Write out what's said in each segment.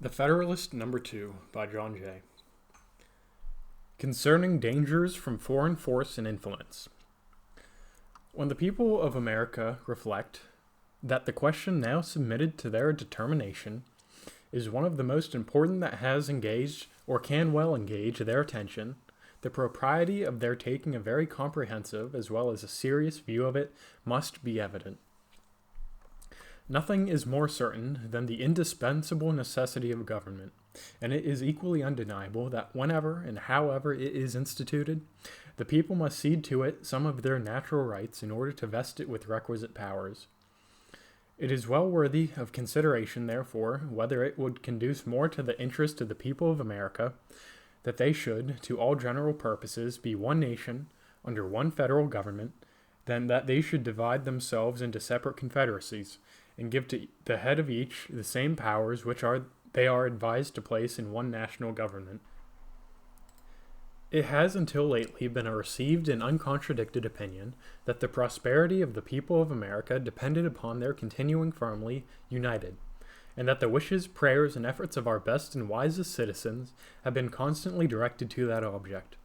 The Federalist Number 2 by John Jay. Concerning dangers from foreign force and influence. When the people of America reflect that the question now submitted to their determination is one of the most important that has engaged or can well engage their attention, the propriety of their taking a very comprehensive as well as a serious view of it must be evident. Nothing is more certain than the indispensable necessity of government, and it is equally undeniable that whenever and however it is instituted, the people must cede to it some of their natural rights in order to vest it with requisite powers. It is well worthy of consideration, therefore, whether it would conduce more to the interest of the people of America that they should, to all general purposes, be one nation under one federal government, than that they should divide themselves into separate confederacies, and give to the head of each the same powers which they are advised to place in one national government. It has until lately been a received and uncontradicted opinion that the prosperity of the people of America depended upon their continuing firmly united, and that the wishes, prayers, and efforts of our best and wisest citizens have been constantly directed to that object.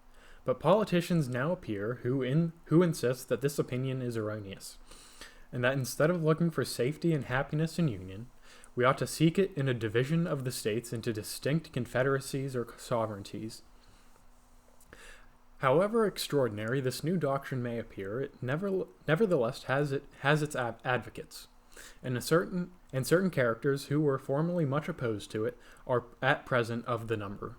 But politicians now appear who insist that this opinion is erroneous, and that instead of looking for safety and happiness in union, we ought to seek it in a division of the states into distinct confederacies or sovereignties. However extraordinary this new doctrine may appear, it nevertheless has its advocates, and certain characters who were formerly much opposed to it are at present of the number.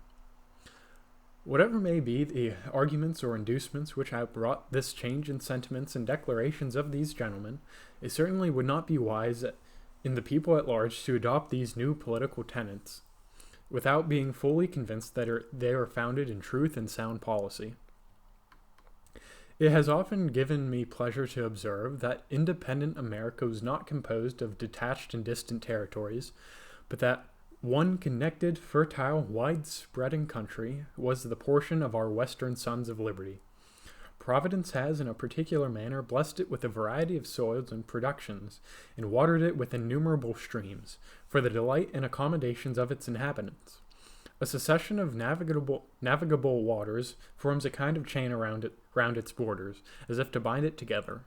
Whatever may be the arguments or inducements which have brought this change in sentiments and declarations of these gentlemen, it certainly would not be wise in the people at large to adopt these new political tenets, without being fully convinced that they are founded in truth and sound policy. It has often given me pleasure to observe that independent America was not composed of detached and distant territories, but that one connected, fertile, wide-spreading country was the portion of our western sons of liberty. Providence has, in a particular manner, blessed it with a variety of soils and productions, and watered it with innumerable streams, for the delight and accommodations of its inhabitants. A succession of navigable waters forms a kind of chain round its borders, as if to bind it together,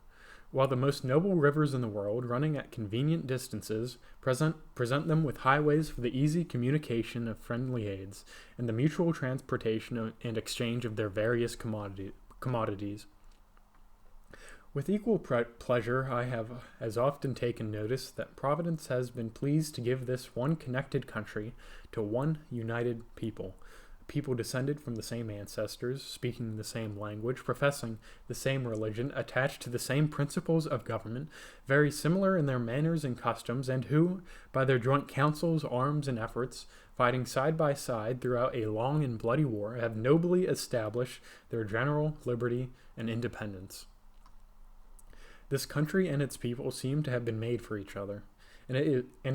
while the most noble rivers in the world, running at convenient distances, present them with highways for the easy communication of friendly aids, and the mutual transportation and exchange of their various commodities. With equal pleasure I have as often taken notice that Providence has been pleased to give this one connected country to one united people, people descended from the same ancestors, speaking the same language, professing the same religion, attached to the same principles of government, very similar in their manners and customs, and who, by their joint counsels, arms, and efforts, fighting side by side throughout a long and bloody war, have nobly established their general liberty and independence. This country and its people seem to have been made for each other, and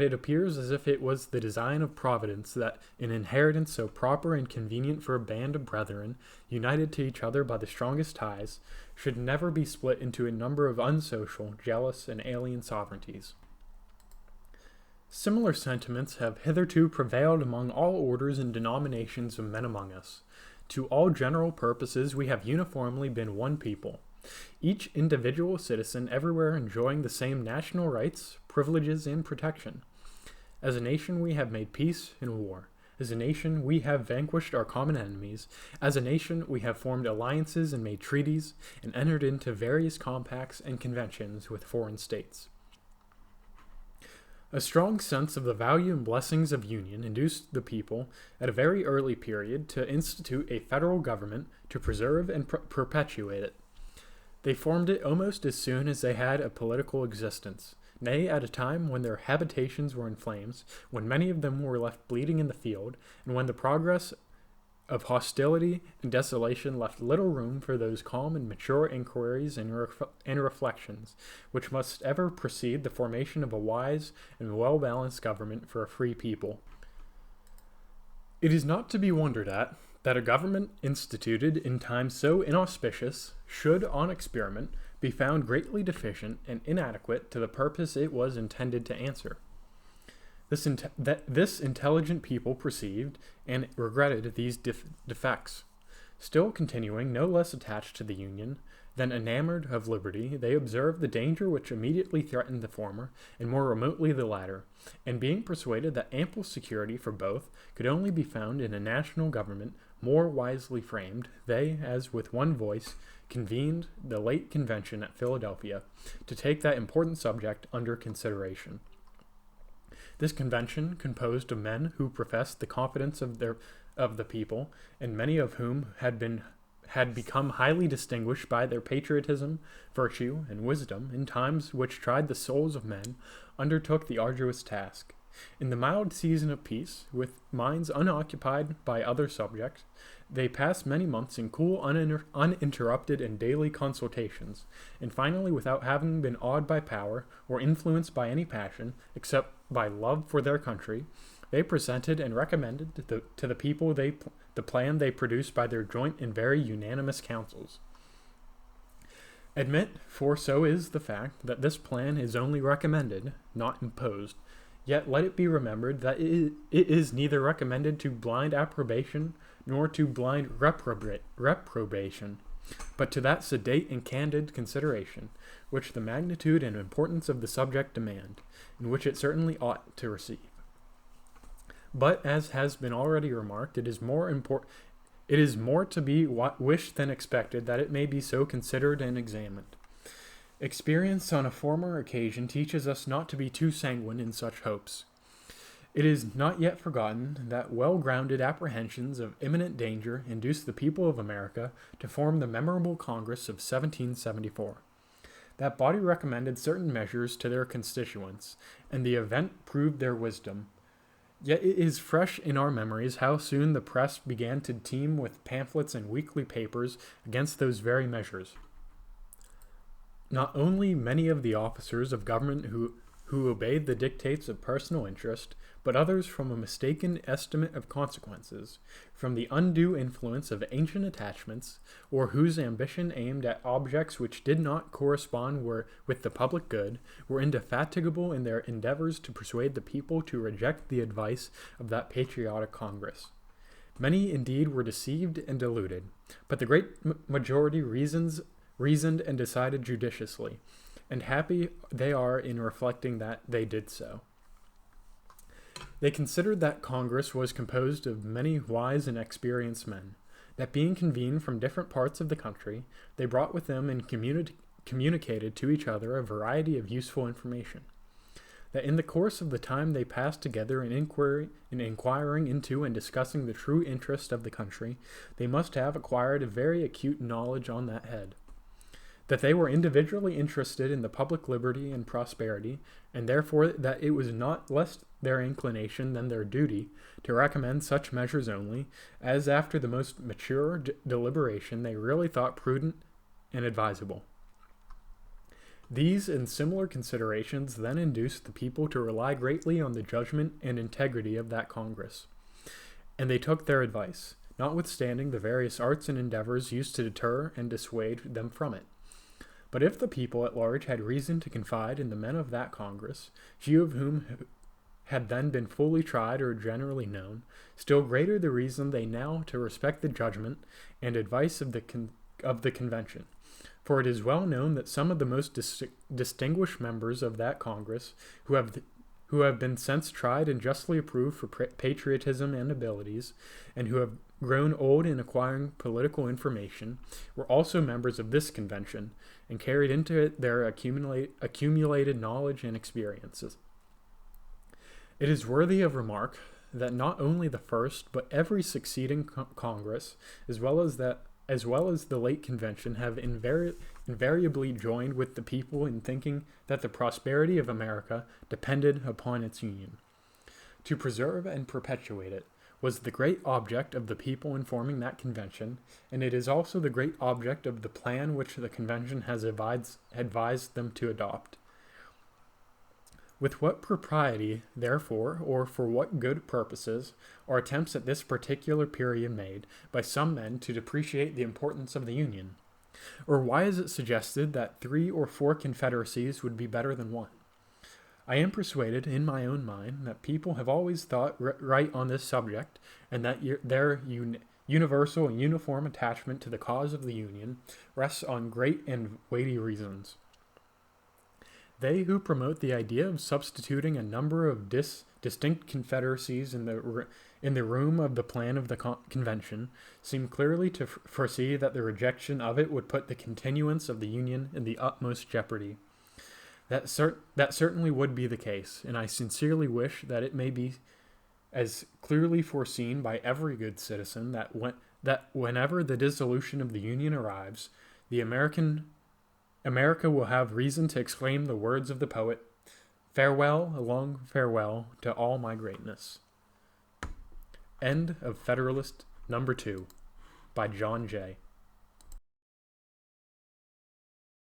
it appears as if it was the design of Providence that an inheritance so proper and convenient for a band of brethren, united to each other by the strongest ties, should never be split into a number of unsocial, jealous, and alien sovereignties. Similar sentiments have hitherto prevailed among all orders and denominations of men among us. To all general purposes we have uniformly been one people, each individual citizen everywhere enjoying the same national rights, privileges, and protection. As a nation we have made peace and war. As a nation we have vanquished our common enemies. As a nation we have formed alliances and made treaties, and entered into various compacts and conventions with foreign states. A strong sense of the value and blessings of union induced the people, at a very early period, to institute a federal government to preserve and perpetuate it. They formed it almost as soon as they had a political existence, nay, at a time when their habitations were in flames, when many of them were left bleeding in the field, and when the progress of hostility and desolation left little room for those calm and mature inquiries and reflections which must ever precede the formation of a wise and well-balanced government for a free people. It is not to be wondered at that a government instituted in times so inauspicious should, on experiment, be found greatly deficient and inadequate to the purpose it was intended to answer. This intelligent people perceived and regretted these defects. Still continuing no less attached to the Union than enamored of liberty, they observed the danger which immediately threatened the former, and more remotely the latter, and being persuaded that ample security for both could only be found in a national government more wisely framed, they, as with one voice, convened the late convention at Philadelphia to take that important subject under consideration. This convention, composed of men who professed the confidence of the people, and many of whom had become highly distinguished by their patriotism, virtue, and wisdom in times which tried the souls of men, undertook the arduous task. In the mild season of peace, with minds unoccupied by other subjects, they passed many months in cool, uninterrupted and daily consultations, and finally, without having been awed by power or influenced by any passion, except by love for their country, they presented and recommended to the people the plan they produced by their joint and very unanimous councils. Admit, for so is the fact, that this plan is only recommended, not imposed. Yet let it be remembered that it is neither recommended to blind approbation nor to blind reprobation, but to that sedate and candid consideration which the magnitude and importance of the subject demand, and which it certainly ought to receive. But, as has been already remarked, it is more to be wished than expected that it may be so considered and examined. Experience on a former occasion teaches us not to be too sanguine in such hopes. It is not yet forgotten that well-grounded apprehensions of imminent danger induced the people of America to form the memorable Congress of 1774. That body recommended certain measures to their constituents, and the event proved their wisdom. Yet it is fresh in our memories how soon the press began to teem with pamphlets and weekly papers against those very measures. Not only many of the officers of government who obeyed the dictates of personal interest, but others from a mistaken estimate of consequences, from the undue influence of ancient attachments, or whose ambition aimed at objects which did not correspond with the public good, were indefatigable in their endeavors to persuade the people to reject the advice of that patriotic Congress. Many indeed were deceived and deluded, but the great majority reasoned and decided judiciously, and happy they are in reflecting that they did so. They considered that Congress was composed of many wise and experienced men, that being convened from different parts of the country, they brought with them and communicated to each other a variety of useful information, that in the course of the time they passed together in inquiring into and discussing the true interest of the country, they must have acquired a very acute knowledge on that head, that they were individually interested in the public liberty and prosperity, and therefore that it was not less their inclination than their duty to recommend such measures only, as after the most mature deliberation they really thought prudent and advisable. These and similar considerations then induced the people to rely greatly on the judgment and integrity of that Congress, and they took their advice, notwithstanding the various arts and endeavors used to deter and dissuade them from it. But if the people at large had reason to confide in the men of that Congress, few of whom had then been fully tried or generally known, still greater the reason they now to respect the judgment and advice of the convention. For it is well known that some of the most distinguished members of that Congress, who have been since tried and justly approved for patriotism and abilities, and who have grown old in acquiring political information, were also members of this convention, and carried into it their accumulated knowledge and experiences. It is worthy of remark that not only the first, but every succeeding Congress, as well as the late convention, have invariably joined with the people in thinking that the prosperity of America depended upon its union. To preserve and perpetuate it was the great object of the people in forming that convention, and it is also the great object of the plan which the convention has advised them to adopt. With what propriety, therefore, or for what good purposes, are attempts at this particular period made by some men to depreciate the importance of the Union? Or why is it suggested that 3 or 4 confederacies would be better than one? I am persuaded in my own mind that people have always thought right on this subject, and that their universal and uniform attachment to the cause of the Union rests on great and weighty reasons. They who promote the idea of substituting a number of distinct confederacies in the room of the plan of the convention seem clearly to foresee that the rejection of it would put the continuance of the Union in the utmost jeopardy. That certainly would be the case, and I sincerely wish that it may be as clearly foreseen by every good citizen that whenever the dissolution of the Union arrives, America will have reason to exclaim the words of the poet, "Farewell, a long farewell to all my greatness." End of Federalist number 2 by John Jay.